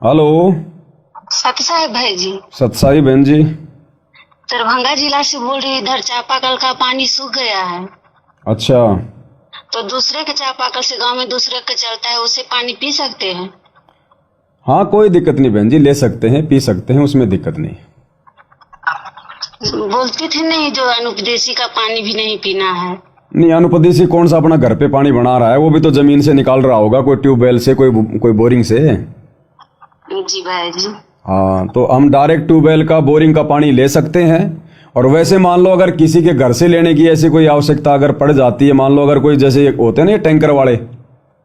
Hello. सतसाई भाई जी। सतसाई बहन जी। दरभंगा जिला से बोल रही। इधर चापाकल का पानी सूख गया है, अच्छा। तो दूसरे के चापाकल से गांव में दूसरे का चलता है, उससे पानी पी सकते हैं? हाँ, कोई दिक्कत नहीं बहन जी, ले सकते हैं, पी सकते हैं, उसमें दिक्कत नहीं। बोलती थी नहीं, जो अनुपदेशी का पानी भी नहीं पीना है। नहीं, अनुपदेशी कौन सा अपना घर पे पानी बना रहा है? वो भी तो जमीन से निकाल रहा होगा, कोई ट्यूबवेल से, कोई बोरिंग से। जी भाई जी। हाँ, तो हम डायरेक्ट ट्यूबवेल का, बोरिंग का पानी ले सकते हैं। और वैसे मान लो अगर किसी के घर से लेने की ऐसी कोई आवश्यकता अगर पड़ जाती है, मान लो अगर कोई जैसे होते हैं ना ये टैंकर वाले,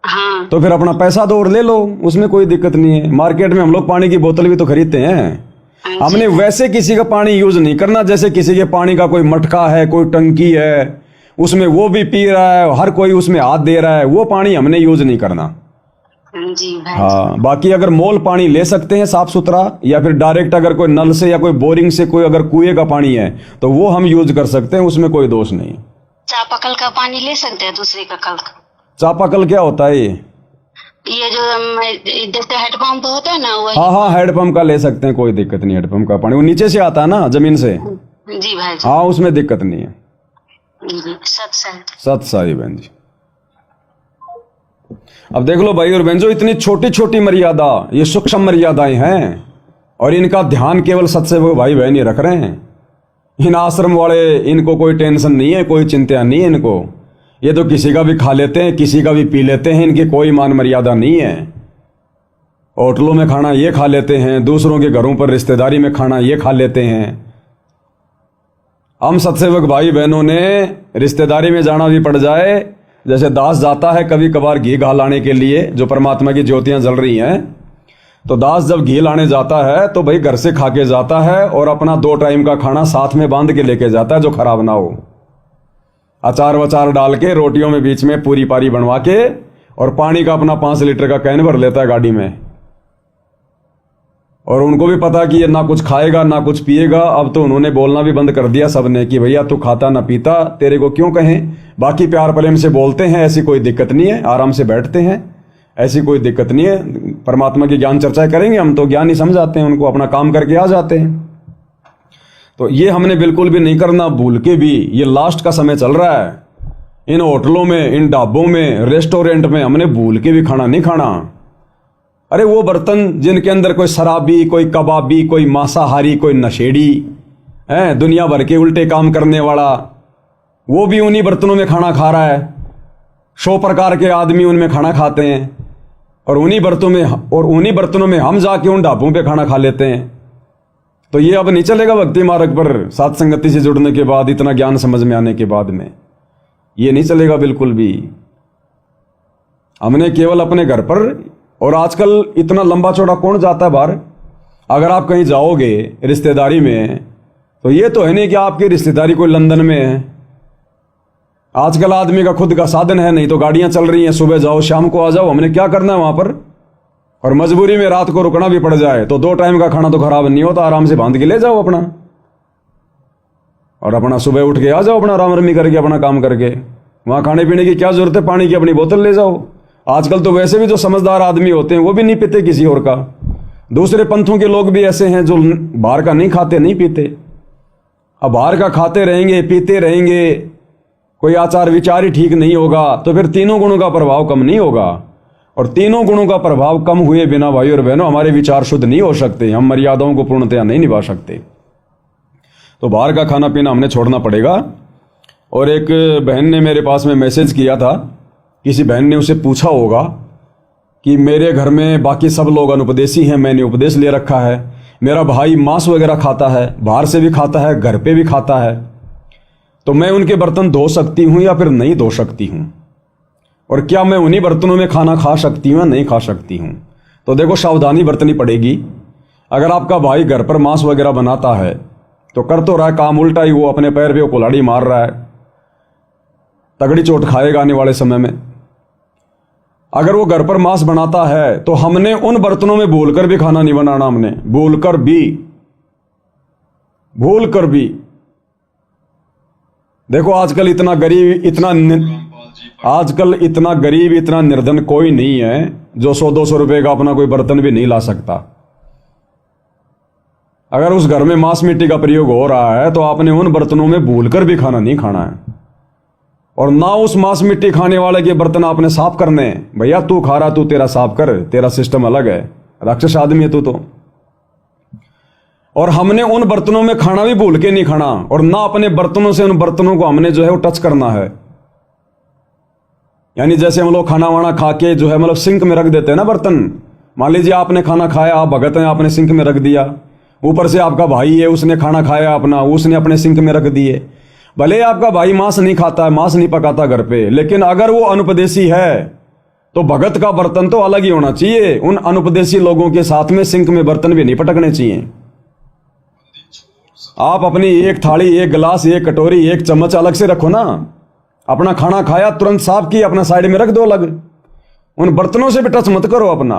हाँ तो फिर अपना पैसा दो और ले लो, उसमें कोई दिक्कत नहीं है। मार्केट में हम लोग पानी की बोतल भी तो खरीदते हैं। हमने वैसे किसी का पानी यूज नहीं करना, जैसे किसी के पानी का कोई मटका है, कोई टंकी है, उसमें वो भी पी रहा है, हर कोई उसमें हाथ दे रहा है, वो पानी हमने यूज नहीं करना। जी भाई। हाँ, बाकी अगर मोल पानी ले सकते हैं साफ सुथरा, या फिर डायरेक्ट अगर कोई नल से या कोई बोरिंग से, कोई अगर कुएं का पानी है तो वो हम यूज कर सकते हैं, उसमें कोई दोष नहीं। चापाकल का पानी ले सकते हैं दूसरे का कल का? चापाकल क्या होता है ये जो जैसे हेडपम्प होता है ना, वही। हाँ हाँ, हैंडपंप का ले सकते हैं, कोई दिक्कत नहीं। हैंडपंप का पानी वो नीचे से आता है ना, जमीन से। जी भाई जी। हाँ, उसमें दिक्कत नहीं है। जी, सतसाई। सतसाई बहन जी। अब देख लो भाई और बहन, जो इतनी छोटी छोटी मर्यादा, ये सूक्ष्म मर्यादाएं हैं, और इनका ध्यान केवल सत्सेवक भाई बहन ही रख रहे हैं। इन आश्रम वाले, इनको कोई टेंशन नहीं है, कोई चिंता नहीं है इनको। ये तो किसी का भी खा लेते हैं, किसी का भी पी लेते हैं, इनकी कोई मान मर्यादा नहीं है। होटलों में खाना ये खा लेते हैं, दूसरों के घरों पर रिश्तेदारी में खाना ये खा लेते हैं। हम सत्सेवक भाई बहनों ने रिश्तेदारी में जाना भी पड़ जाए, जैसे दास जाता है कभी कभार घी घा लाने के लिए, जो परमात्मा की ज्योतियां जल रही हैं, तो दास जब घी लाने जाता है तो भाई घर से खा के जाता है, और अपना 2 टाइम का खाना साथ में बांध के लेके जाता है, जो खराब ना हो। अचार वचार डाल के, रोटियों में बीच में पूरी पारी बनवा के, और पानी का अपना 5 लीटर का कैन भर लेता है गाड़ी में। और उनको भी पता कि ये ना कुछ खाएगा ना कुछ पिएगा। अब तो उन्होंने बोलना भी बंद कर दिया सबने कि भैया तू खाता ना पीता, तेरे को क्यों कहें। बाकी प्यार प्रेम से बोलते हैं, ऐसी कोई दिक्कत नहीं है, आराम से बैठते हैं, ऐसी कोई दिक्कत नहीं है। परमात्मा की ज्ञान चर्चा करेंगे, हम तो ज्ञान ही समझाते हैं उनको, अपना काम करके आ जाते हैं। तो ये हमने बिल्कुल भी नहीं करना, भूल के भी। ये लास्ट का समय चल रहा है, इन होटलों में, इन ढाबों में, रेस्टोरेंट में हमने भूल के भी खाना नहीं खाना। अरे वो बर्तन जिनके अंदर कोई शराबी, कोई कबाबी, कोई मांसाहारी, कोई नशेड़ी है, दुनिया भर के उल्टे काम करने वाला, वो भी उन्हीं बर्तनों में खाना खा रहा है। 100 प्रकार के आदमी उनमें खाना खाते हैं, और उन्हीं बर्तनों में हम जाके उन ढाबों पे खाना खा लेते हैं। तो ये अब नहीं चलेगा भक्ति मार्ग पर, सात संगति से जुड़ने के बाद, इतना ज्ञान समझ में आने के बाद में ये नहीं चलेगा बिल्कुल भी। हमने केवल अपने घर पर, और आजकल इतना लंबा चौड़ा कौन जाता है बाहर। अगर आप कहीं जाओगे रिश्तेदारी में, तो ये तो है नहीं कि आपकी रिश्तेदारी कोई लंदन में है। आजकल आदमी का खुद का साधन है, नहीं तो गाड़ियां चल रही हैं, सुबह जाओ शाम को आ जाओ। हमने क्या करना है वहां पर, और मजबूरी में रात को रुकना भी पड़ जाए तो 2 टाइम का खाना तो खराब नहीं होता, आराम से बांध के ले जाओ अपना, और अपना सुबह उठ के आ जाओ, अपना राम रमी करके, अपना काम करके। वहां खाने पीने की क्या जरूरत है, पानी की अपनी बोतल ले जाओ। आजकल तो वैसे भी जो समझदार आदमी होते हैं वो भी नहीं पीते किसी और का। दूसरे पंथों के लोग भी ऐसे हैं जो बाहर का नहीं खाते, नहीं पीते। अब बाहर का खाते रहेंगे, पीते रहेंगे, कोई आचार विचार ही ठीक नहीं होगा, तो फिर तीनों गुणों का प्रभाव कम नहीं होगा। और तीनों गुणों का प्रभाव कम हुए बिना भाई और बहनों हमारे विचार शुद्ध नहीं हो सकते, हम मर्यादाओं को पूर्णतया नहीं निभा सकते। तो बाहर का खाना पीना हमने छोड़ना पड़ेगा। और एक बहन ने मेरे पास में मैसेज किया था, किसी बहन ने उसे पूछा होगा कि मेरे घर में बाकी सब लोग अनुपदेशी हैं, मैंने उपदेश ले रखा है, मेरा भाई मांस वगैरह खाता है, बाहर से भी खाता है, घर पे भी खाता है, तो मैं उनके बर्तन धो सकती हूँ या फिर नहीं धो सकती हूँ, और क्या मैं उन्हीं बर्तनों में खाना खा सकती हूँ या नहीं खा सकती हूँ। तो देखो, सावधानी बरतनी पड़ेगी। अगर आपका भाई घर पर मांस वगैरह बनाता है तो कर तो रहा है काम उल्टा ही, वो अपने पैर पे वो कुल्हाड़ी मार रहा है, तगड़ी चोट खाएगा आने वाले समय में। अगर वो घर पर मांस बनाता है तो हमने उन बर्तनों में भूलकर भी खाना नहीं बनाना, हमने भूलकर भी। देखो आजकल इतना गरीब, इतना निर्धन कोई नहीं है, जो 100-200 रुपए का अपना कोई बर्तन भी नहीं ला सकता। अगर उस घर में मांस मिट्टी का प्रयोग हो रहा है तो आपने उन बर्तनों में भूलकर भी खाना नहीं खाना है, और ना उस मांस मिट्टी खाने वाले के बर्तन आपने साफ करने हैं। भैया तू खा रहा, तू तेरा साफ कर, तेरा सिस्टम अलग है, राक्षस आदमी है तू तो। और हमने उन बर्तनों में खाना भी भूल के नहीं खाना, और ना अपने बर्तनों से उन बर्तनों को हमने जो है वो टच करना है। यानी जैसे हम लोग खाना वाना खा के जो है मतलब सिंक में रख देते हैं ना बर्तन। मान लीजिए आपने खाना खाया, आप भगत हैं, आपने सिंक में रख दिया, ऊपर से आपका भाई है, उसने खाना खाया अपना, उसने अपने सिंक में रख दिए। भले आपका भाई मांस नहीं खाता है, मांस नहीं पकाता घर पे, लेकिन अगर वो अनुपदेशी है तो भगत का बर्तन तो अलग ही होना चाहिए। उन अनुपदेशी लोगों के साथ में सिंक में बर्तन भी नहीं पटकने चाहिए। आप अपनी एक थाली, एक गिलास, एक कटोरी, एक चम्मच अलग से रखो ना। अपना खाना खाया, तुरंत साफ किया, अपना साइड में रख दो अलग। उन बर्तनों से भी टच मत करो अपना।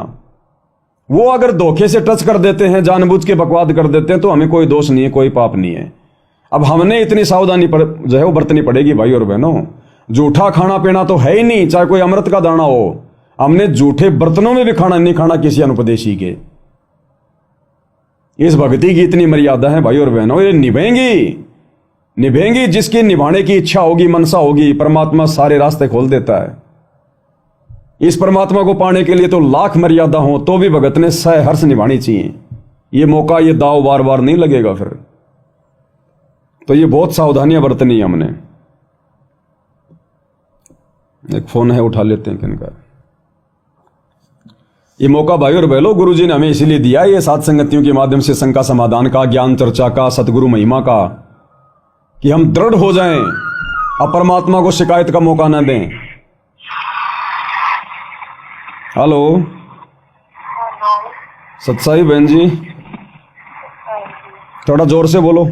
वो अगर धोखे से टच कर देते हैं, जानबूझ के बकवाद कर देते हैं, तो हमें कोई दोष नहीं है, कोई पाप नहीं है। अब हमने इतनी सावधानी जो है वो बरतनी पड़ेगी भाई और बहनों। जूठा खाना पीना तो है ही नहीं, चाहे कोई अमृत का दाना हो। हमने जूठे बर्तनों में भी खाना नहीं खाना किसी अनुपदेशी के। इस भक्ति की इतनी मर्यादा है भाई और बहनों, ये निभेंगी जिसकी निभाने की इच्छा होगी, मनसा होगी, परमात्मा सारे रास्ते खोल देता है। इस परमात्मा को पाने के लिए तो लाख मर्यादा हो, तो भी भगत ने सहर्ष निभानी चाहिए। ये मौका, ये दाव बार बार नहीं लगेगा फिर। तो ये बहुत सावधानियां बरतनी है हमने। एक फोन है, उठा लेते हैं किनका। ये मौका भाई और बहनों गुरुजी ने हमें इसीलिए दिया, ये सात संगतियों के माध्यम से शंका समाधान का, ज्ञान चर्चा का, सतगुरु महिमा का, कि हम दृढ़ हो जाएं, अब परमात्मा को शिकायत का मौका न दें। हेलो सत्साई बहन जी, थोड़ा जोर से बोलो।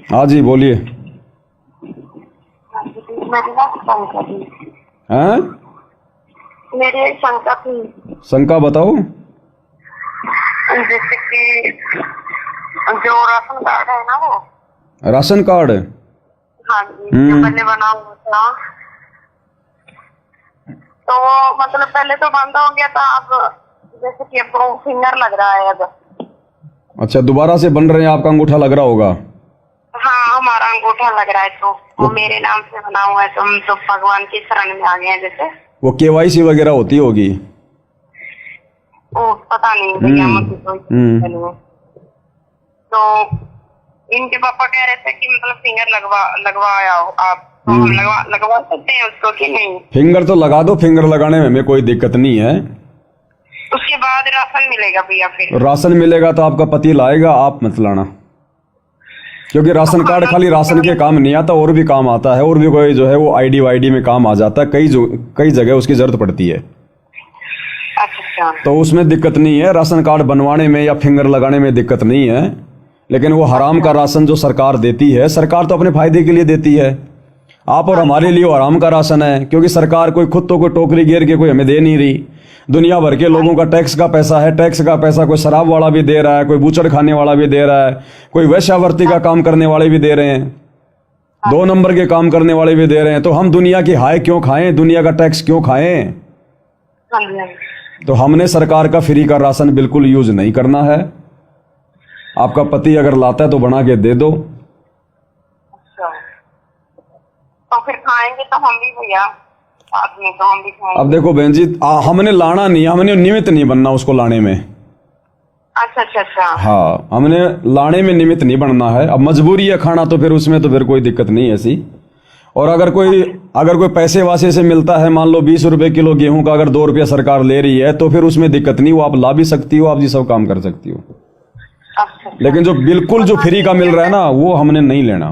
हाँ जी बोलिए। हैं? मेरी एक शंका थी। शंका बताओ। जैसे कि जो राशन कार्ड है ना, वो राशन कार्ड? हाँ जी, जो पहले बना हुआ था, तो वो मतलब पहले तो बंद हो गया था, अब जैसे कि अब फिंगर लग रहा है अब। अच्छा, दोबारा से बन रहे हैं, आपका अंगूठा लग रहा होगा। हाँ, हमारा अंगूठा लग रहा है, तो वो मेरे नाम से बना हुआ है, तो हम तो भगवान की शरण में आ गए हैं। जैसे वो KYC वगैरह होती होगी, वो पता नहीं भैया मुझे तो। तो इनके पापा कह रहे थे कि मतलब फिंगर लगवाया हो आप, तो हम लगवा सकते हैं उसको कि नहीं? फिंगर तो लगा दो, फिंगर लगाने में हमें कोई दिक्कत नहीं है। उसके बाद राशन मिलेगा भैया? फिर राशन मिलेगा तो आपका पति लाएगा, आप मत लाना, क्योंकि राशन कार्ड खाली राशन के काम नहीं आता, और भी काम आता है, और भी कोई जो है वो ID वाईडी में काम आ जाता है, कई जगह उसकी जरूरत पड़ती है। अच्छा, तो उसमें दिक्कत नहीं है, राशन कार्ड बनवाने में या फिंगर लगाने में दिक्कत नहीं है। लेकिन वो हराम का राशन जो सरकार देती है, सरकार तो अपने फायदे के लिए देती है, आप और हमारे लिए वो हराम का राशन है, क्योंकि सरकार कोई खुद तो कोई टोकरी घेर के कोई हमें दे नहीं रही। दुनिया भर के लोगों का टैक्स का पैसा है, टैक्स का पैसा कोई शराब वाला भी दे रहा है, कोई बूचड़ खाने वाला भी दे रहा है, कोई वैश्यावृत्ति का काम करने वाले भी दे रहे हैं, 2 नंबर के काम करने वाले भी दे रहे हैं। तो हम दुनिया की हाय क्यों खाएं, दुनिया का टैक्स क्यों खाएं? तो हमने सरकार का फ्री का राशन बिल्कुल यूज नहीं करना है। आपका पति अगर लाता है तो बना के दे दो। तो फिर खाएंगे तो हम भी भैया साथ में, तो हम भी खाएंगे। अब देखो बहन जी, हमने लाना नहीं, हमने निमित्त नहीं बनना उसको लाने में। अच्छा। हाँ, हमने लाने में निमित्त नहीं बनना है। अब मजबूरी है खाना, तो फिर उसमें तो फिर कोई दिक्कत नहीं है ऐसी। और अगर कोई पैसे वासे से मिलता है, मान लो 20 रुपए किलो गेहूं का अगर 2 रुपया सरकार ले रही है, तो फिर उसमें दिक्कत नहीं, वो आप ला भी सकती हो, आप जी सब काम कर सकती हो। लेकिन जो बिल्कुल जो फ्री का मिल रहा है ना, वो हमने नहीं लेना।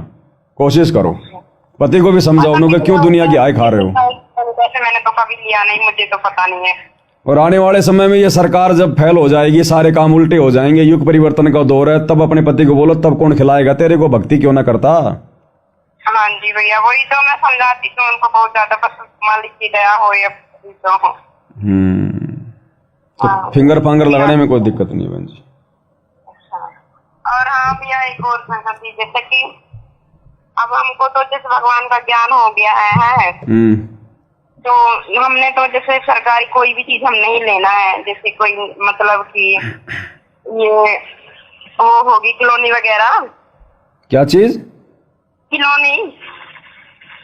कोशिश करो, पति को भी समझाओ उन्होंने, क्यों दुनिया की आय खा रहे हो। मैंने तो कभी लिया नहीं, मुझे तो पता नहीं है। और आने वाले समय में ये सरकार जब फेल हो जाएगी, सारे काम उल्टे हो जाएंगे, युग परिवर्तन का दौर है, तब अपने पति को बोलो, तब कौन खिलाएगा तेरे को, भक्ति क्यों ना करता। हाँ जी भैया, वही तो मैं समझाती हूँ उनको बहुत ज्यादा, बस मालिक की दया हो या तो फिंगर फांगर लगाने में कोई दिक्कत नहीं बहन जी। और हाँ भैया, एक और संगति, जैसे कि अब हमको तो जैसे भगवान का ज्ञान हो गया है, तो हमने तो जैसे सरकारी कोई भी चीज हम नहीं लेना है, जैसे कोई मतलब कि ये वो होगी कॉलोनी वगैरह। क्या चीज? कॉलोनी।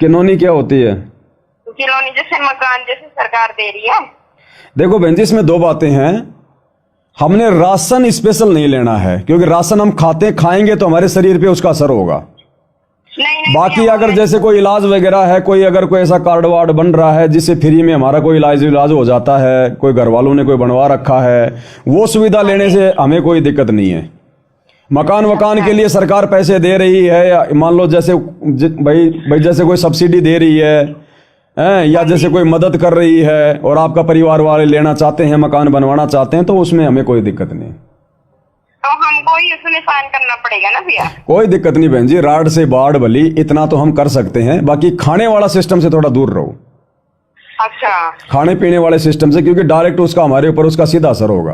किनोनी क्या होती है? कॉलोनी जैसे मकान जैसे सरकार दे रही है। देखो बहन जी, इसमें दो बातें हैं। हमने राशन स्पेशल नहीं लेना है, क्योंकि राशन हम खाएंगे तो हमारे शरीर पे उसका असर होगा। नहीं बाकी अगर जैसे कोई इलाज वगैरह है, कोई अगर कोई ऐसा कार्ड वार्ड बन रहा है जिससे फ्री में हमारा कोई इलाज हो जाता है, कोई घर वालों ने कोई बनवा रखा है, वो सुविधा लेने से हमें कोई दिक्कत नहीं है। मकान के लिए सरकार पैसे दे रही है, या मान लो जैसे भाई जैसे कोई सब्सिडी दे रही है, या जैसे कोई मदद कर रही है और आपका परिवार वाले लेना चाहते हैं, मकान बनवाना चाहते हैं, तो उसमें हमें कोई दिक्कत नहीं। तो हमको ही उसमें साइन करना पड़ेगा ना भैया? कोई दिक्कत नहीं बहन जी, राड से बाढ़ भली, इतना तो हम कर सकते हैं। बाकी खाने वाला सिस्टम से थोड़ा दूर रहो। अच्छा। खाने पीने वाले सिस्टम से, क्योंकि डायरेक्ट उसका हमारे ऊपर उसका सीधा असर होगा।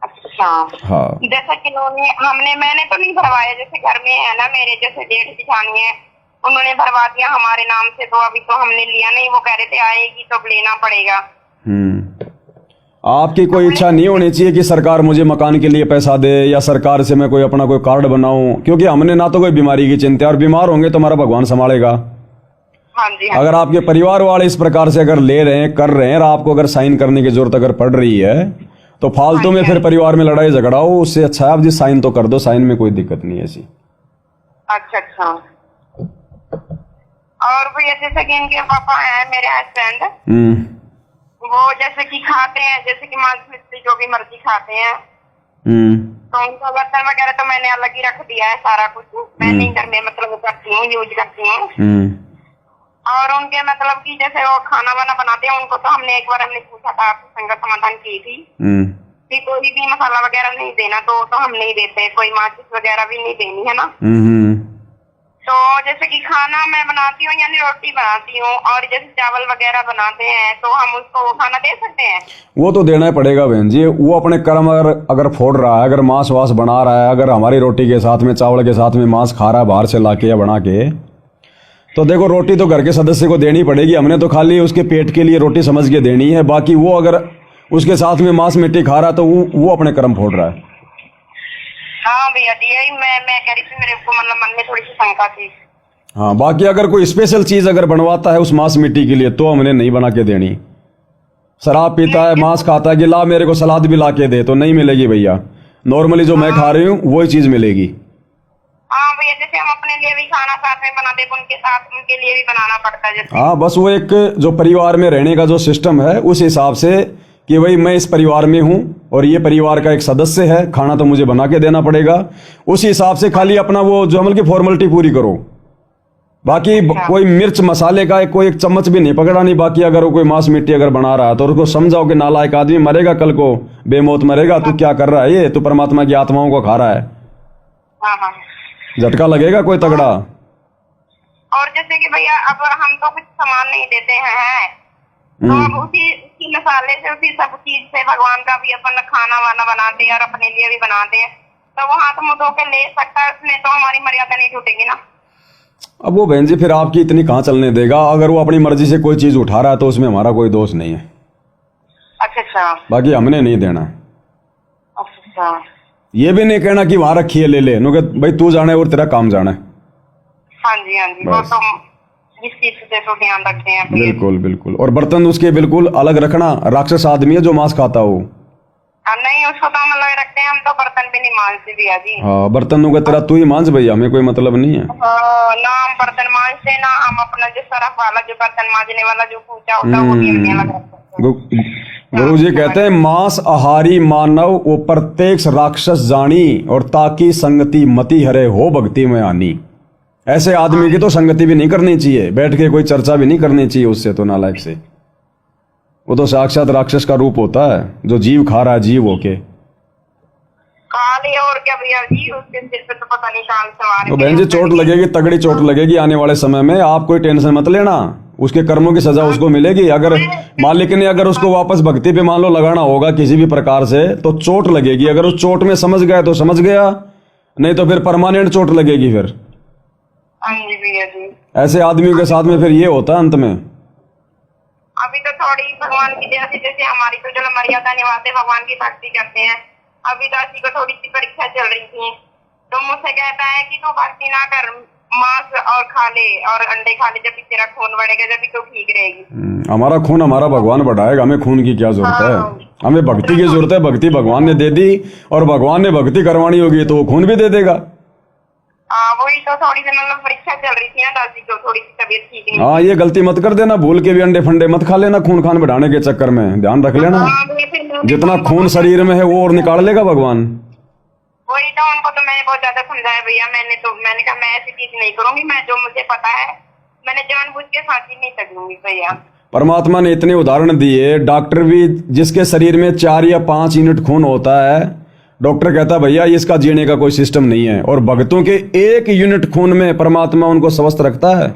अच्छा। हाँ। जैसा कि मैंने तो नहीं भरवाया, जैसे घर में है ना मेरे जैसे जेठ जिठानी है, उन्होंने भरवा दिया हमारे नाम से, तो अभी तो हमने लिया नहीं। वो कह रहे थे आएगी तो लेना पड़ेगा। आपकी कोई इच्छा नहीं होनी चाहिए कि सरकार मुझे मकान के लिए पैसा दे, या सरकार से मैं कोई अपना कोई कार्ड बनाऊं, क्योंकि हमने ना तो कोई बीमारी की चिंता है, और बीमार होंगे तो हमारा भगवान संभालेगा। हाँ जी। हाँ। अगर आपके परिवार वाले इस प्रकार से अगर ले रहे हैं, कर रहे हैं, और आपको अगर साइन करने की जरूरत अगर पड़ रही है, तो फालतू में फिर परिवार में लड़ाई झगड़ा हो, उससे अच्छा है आप जी साइन तो कर दो। साइन में कोई दिक्कत नहीं है ऐसी। अच्छा अच्छा। और भैया जैसे कि इनके पापा हैं मेरे हस्बैंड, वो जैसे कि खाते हैं, जैसे कि मांस मछली जो भी मर्जी खाते हैं, तो उनका बर्तन वगैरह तो मैंने अलग ही रख दिया है, सारा कुछ मैं नहीं घर में मतलब करती हूँ, यूज करती हूँ। और उनके मतलब कि जैसे वो खाना वाना बनाते हैं, उनको तो हमने एक बार पूछा था, संगत समाधान की थी कि कोई भी मसाला वगैरह नहीं देना, तो हम नहीं देते, कोई माचिस वगैरह भी नहीं देनी है ना। तो जैसे कि खाना मैं बनाती हूँ यानी रोटी बनाती हूँ, और जैसे चावल वगैरह बनाते हैं तो हम उसको वो खाना दे सकते हैं? वो तो देना ही पड़ेगा बहन जी। वो अपने कर्म अगर फोड़ रहा है, अगर मांस वास बना रहा है, अगर हमारी रोटी के साथ में चावल के साथ में मांस खा रहा है बाहर से लाके या बना के, तो देखो रोटी तो घर के सदस्य को देनी पड़ेगी। हमने तो खाली उसके पेट के लिए रोटी समझ के देनी है। बाकी वो अगर उसके साथ में मांस मिट्टी खा रहा है तो वो अपने कर्म फोड़ रहा है। हाँ भैया, यही मैं कह रही थी, मेरे को मतलब मन में थोड़ी सी शंका थी। हाँ, बाकी अगर कोई स्पेशल चीज अगर बनवाता है उस मांस मिट्टी के लिए, तो हमने नहीं बना के देनी। शराब पीता है, मांस खाता है कि ला मेरे को सलाद भी ला के दे, तो नहीं मिलेगी भैया। नॉर्मली जो मैं खा रही हूँ वही चीज मिलेगी। हाँ भैया, जैसे हम अपने लिए भी खाना साथ में बनाते, उनके साथ उनके लिए भी बनाना पड़ता है जैसे। हाँ, बस वो एक जो परिवार में रहने का जो सिस्टम है, उस हिसाब से कि भाई मैं इस परिवार में हूं और ये परिवार का एक सदस्य है, खाना तो मुझे बना के देना पड़ेगा। उस हिसाब से खाली अपना वो जो अमल की फॉर्मेलिटी पूरी करो। बाकी कोई मिर्च मसाले का कोई एक चम्मच भी नहीं पकड़ा नहीं। बाकी अगर वो कोई मांस मिट्टी अगर बना रहा है तो उसको समझाओ कि नालायक आदमी, मरेगा कल को, बेमौत मरेगा, तू क्या कर रहा है, ये तू परमात्मा की आत्माओं को खा रहा है। झटका लगेगा कोई तगड़ा। और जैसे कि भैया अब हम तो कुछ सामान नहीं देते हैं, तो अब उसी मसाले से, उसी सब चीज से भगवान का भी अपन खाना वाना बनाते हैं और अपने लिए भी बनाते हैं, तो वो हाथ मुंह धो के ले सकता है, उसमें तो हमारी मर्यादा नहीं टूटेगी ना। अब वो बहन जी फिर आपकी इतनी कहाँ चलने देगा। अगर वो अपनी मर्जी से कोई चीज उठा रहा है तो उसमें हमारा कोई दोष नहीं है। अच्छा। बाकी हमने नहीं देना। अच्छा। ये भी नहीं कहना कि वहां रखिए ले ले, भाई तू जाने और तेरा काम जाना है। हाँ जी हाँ जी, वो तो इस चीज से तो ध्यान रखते हैं। बिल्कुल बिल्कुल। और बर्तन उसके बिल्कुल अलग रखना। राक्षस आदमी है जो मांस खाता हो। नहीं, उसको तो हम अलग रखते हैं, हम तो बर्तन भी नहीं मांजते भैया जी। हाँ, बर्तनों का तेरा तू ही मांझ भैया, हमें कोई मतलब नहीं है। ना हम बर्तन मांजते, ना हम अपना जो सरफ वाला जो बर्तन मांजने वाला जो पूछा होता है वो भी हमने अलग रखते हैं। गुरु जी कहते हैं मांस आहारी मानव वो प्रत्यक्ष राक्षस जानी, और ताकि संगति मति हरे हो भक्ति में आनी। ऐसे आदमी की तो संगति भी नहीं करनी चाहिए, बैठ के कोई चर्चा भी नहीं करनी चाहिए उससे, तो नालायक से। वो तो साक्षात राक्षस का रूप होता है जो जीव खा रहा है, जीव होके। काली और क्या भैया जी, उसके सिर पे तो पता नहीं काल सवार है। तो बहन जी चोट लगेगी, तगड़ी चोट लगेगी आने वाले समय में। आप कोई टेंशन मत लेना, उसके कर्मों की सजा उसको मिलेगी। अगर मालिक ने अगर उसको वापस भक्ति पे मान लो लगाना होगा किसी भी प्रकार से, तो चोट लगेगी। अगर उस चोट में समझ गया तो समझ गया, नहीं तो फिर परमानेंट चोट लगेगी फिर। हाँ जी भैया जी। ऐसे आदमियों के साथ में फिर ये होता है अंत में। अभी तो थोड़ी भगवान की दया से, जैसे हमारी तो चलो मर्यादा निभाते भगवान की भक्ति करते हैं। अभी दासी को थोड़ी सी परीक्षा चल रही थी, तो मुझसे कहता है कि तू भक्ति ना कर, मांस और खा ले और अंडे खा ले, जब भी तेरा खून बढ़ेगा जब भी तो ठीक रहेगी। हमारा खून हमारा भगवान बढ़ाएगा, हमें खून की क्या जरूरत है, हमें भक्ति की जरूरत है। भक्ति भगवान ने दे दी, और भगवान ने भक्ति करवानी होगी तो वो खून भी दे देगा। वही तो थोड़ी सी मतलब परीक्षा चल रही थी ना दासी को, थोड़ी सी तबीयत ठीक नहीं। हाँ, ये गलती मत कर देना, भूल के भी अंडे फंडे मत खा लेना खून खान बढ़ाने के चक्कर में, ध्यान रख लेना। जितना खून शरीर में है वो और निकाल लेगा भगवान। वही तो उनको तो मैंने बहुत ज्यादा समझाया भैया, मैंने कहा मैं ऐसी चीज नहीं करूंगी, मैं जो मुझे पता है मैंने जानबूझ के फांसी नहीं तकूंगी भैया। परमात्मा ने इतने उदाहरण दिए, डॉक्टर भी जिसके शरीर में 4 या 5 यूनिट खून होता है, डॉक्टर कहता भैया इसका जीने का कोई सिस्टम नहीं है, और भक्तों के 1 यूनिट खून में परमात्मा उनको स्वस्थ रखता है।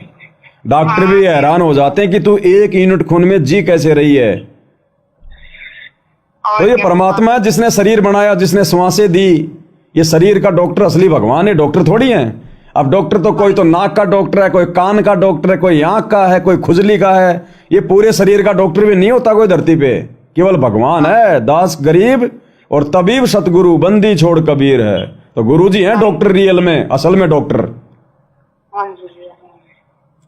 डॉक्टर भी हैरान हो जाते हैं कि तू 1 यूनिट खून में जी कैसे रही है। तो ये परमात्मा है जिसने शरीर बनाया, जिसने श्वासें दी। ये शरीर का डॉक्टर असली भगवान है, डॉक्टर थोड़ी है। अब डॉक्टर तो कोई तो नाक का डॉक्टर है, कोई कान का डॉक्टर है, कोई आंख का है, कोई खुजली का है। ये पूरे शरीर का डॉक्टर भी नहीं होता कोई धरती पे, केवल भगवान है। दास गरीब और तबीब सतगुरु, बंदी छोड़ कबीर है। तो गुरुजी हैं डॉक्टर, रियल में असल में डॉक्टर।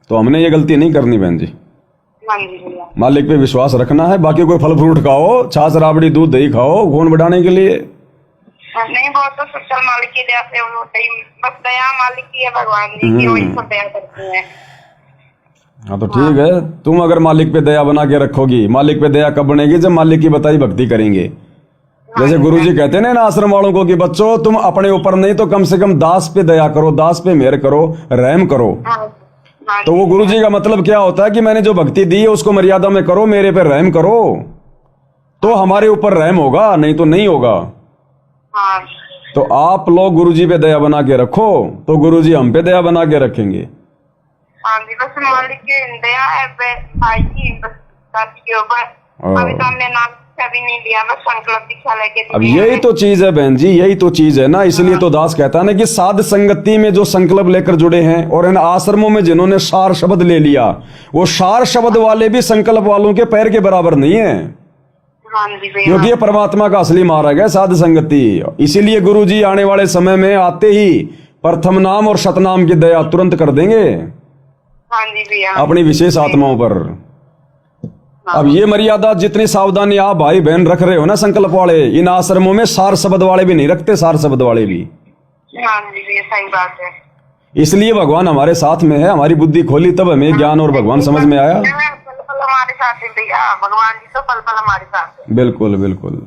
तो हमने ये गलती नहीं करनी बहन जी। मालिक पे विश्वास रखना है, बाकी कोई फल फ्रूट खाओ, छाछ राबड़ी दूध दही खाओ खून बढ़ाने के लिए। नहीं, बहुत तो सब मालिक की दया से होता ही, बस दया मालिक की है, भगवान जी की, वही सब दया करते हैं। हाँ तो ठीक है, तुम अगर मालिक पे दया बना के रखोगी, मालिक पे दया कब बनेगी? जब मालिक की बताई भक्ति करेंगे। जैसे गुरुजी कहते हैं ना आश्रम वालों को कि बच्चों तुम अपने ऊपर नहीं तो कम से कम दास पे दया करो, दास पे मेहर करो, रहम करो। तो वो गुरुजी का मतलब क्या होता है कि मैंने जो भक्ति दी है उसको मर्यादा में करो, मेरे पे रहम करो, तो हमारे ऊपर रहम होगा, नहीं तो नहीं होगा। तो आप लोग गुरुजी पे दया बना के रखो तो गुरुजी हम पे दया बना के रखेंगे। हाँ जी, बस मालिक की दया है भाई जी, बस दासी के ऊपर। अभी तो हमने नाम भी नहीं लिया, बस संकल्प दीक्षा लेके। अब यही तो चीज है बहन जी, यही तो चीज है ना। इसलिए तो दास कहता है ना कि साध संगति में जो संकल्प लेकर जुड़े हैं और इन आश्रमों में जिन्होंने सार शब्द ले लिया, वो सार शब्द वाले भी संकल्प वालों के पैर के बराबर नहीं है। क्योंकि ये परमात्मा का असली मार्ग है साध संगति। इसीलिए गुरुजी आने वाले समय में आते ही प्रथम नाम और शतनाम की दया तुरंत कर देंगे अपनी विशेष आत्माओं पर। अब ये मर्यादा जितनी सावधानी आप भाई बहन रख रहे हो ना संकल्प वाले, इन आश्रमों में सार शब्द वाले भी नहीं रखते, सार शब्द वाले भी। सही बात है। इसलिए भगवान हमारे साथ में है, हमारी बुद्धि खोली तब हमें ज्ञान और भगवान समझ में आया। हमारे साथ है भैया, भगवान जी तो पल पल हमारे साथ है। बिल्कुल बिल्कुल।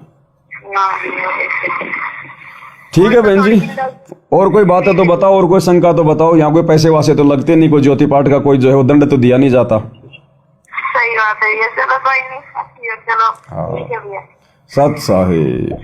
ठीक है बहन जी, और कोई बात है तो बताओ, और कोई शंका तो बताओ। यहाँ कोई पैसे वासे तो लगते नहीं, कोई ज्योति पाठ का कोई जो है वो दंड तो दिया नहीं जाता। सही बात है ये, चलो कोई नहीं, चलो ठीक है भैया। सत साहिब।